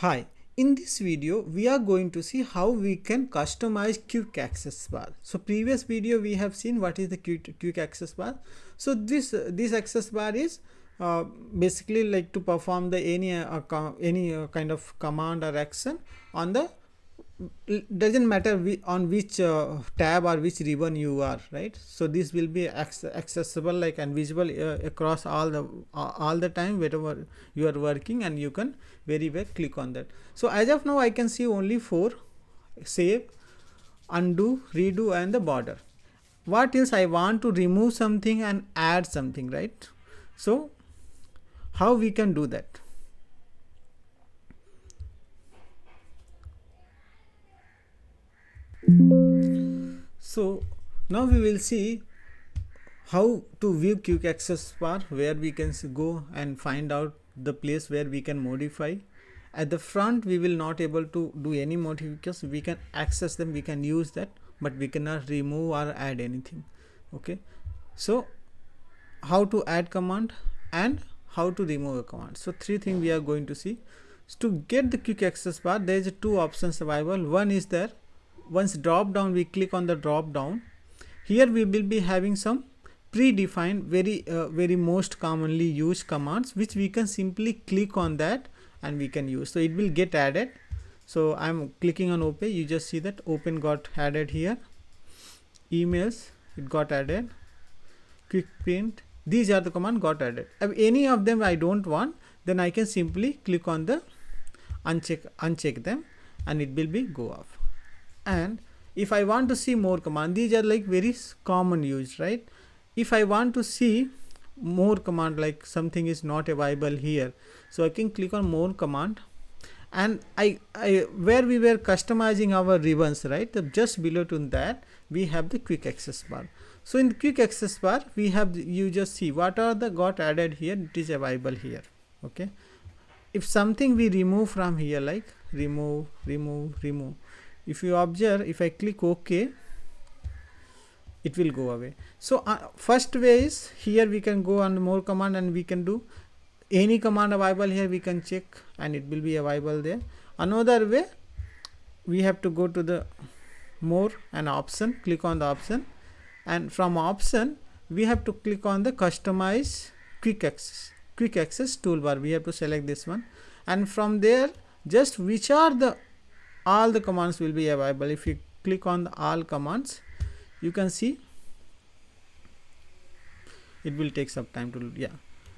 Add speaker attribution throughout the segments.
Speaker 1: Hi, in this video we are going to see how we can customize quick access bar. So previous video we have seen what is the quick access bar. So this access bar is basically like to perform the any kind of command or action on the doesn't matter on which tab or which ribbon you are, right? So this will be accessible like and visible across all the time wherever you are working, and you can very well click on that. So as of now I can see only 4: save, undo, redo and the border. What else I want to remove something and add something, right? So how we can do that? So now we will see how to view quick access bar, where we can go and find out the place where we can modify. At the front we will not able to do any modifications. We can access them, we can use that, but we cannot remove or add anything. Okay, so how to add command and how to remove a command. So 3 things we are going to see. So to get the quick access bar, there is 2 options available. One is there, once drop down we click on the drop down. Here we will be having some predefined very most commonly used commands, which we can simply click on that and we can use. So it will get added. So I'm clicking on open, you just see that open got added here, emails it got added, quick print, these are the command got added. If any of them I don't want, then I can simply click on the uncheck them and it will be go off. And if I want to see more command, these are like very common use, right? If I want to see more command, like something is not available here, so I can click on more command, and I where we were customizing our ribbons, right? Just below to that we have the quick access bar. So in the quick access bar we have you just see what are the got added here, it is available here. Okay, if something we remove from here, like remove, if you observe, if I click OK, it will go away. So first way is here we can go on more command and we can do any command available here, we can check and it will be available there. Another way, we have to go to the more and option, click on the option, and from option we have to click on the customize quick access toolbar. We have to select this one, and from there just which are the all the commands will be available. If you click on the all commands, you can see it will take some time to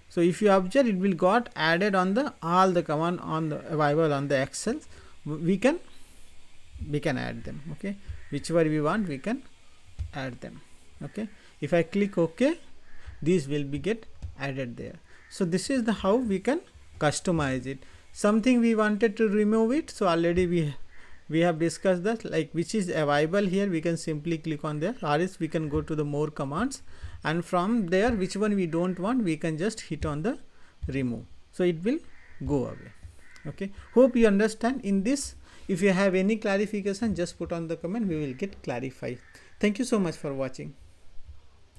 Speaker 1: So if you observe, it will got added on the all the command on the available on the Excel. We can add them. Okay, whichever we want we can add them. Okay, if I click OK, these will be get added there. So this is the how we can customize it. Something we wanted to remove it, so already we have discussed that, like which is available here, we can simply click on there, or else we can go to the more commands, and from there which one we don't want, we can just hit on the remove, so it will go away. Okay, hope you understand. In this, if you have any clarification, just put on the comment, we will get clarified. Thank you so much for watching.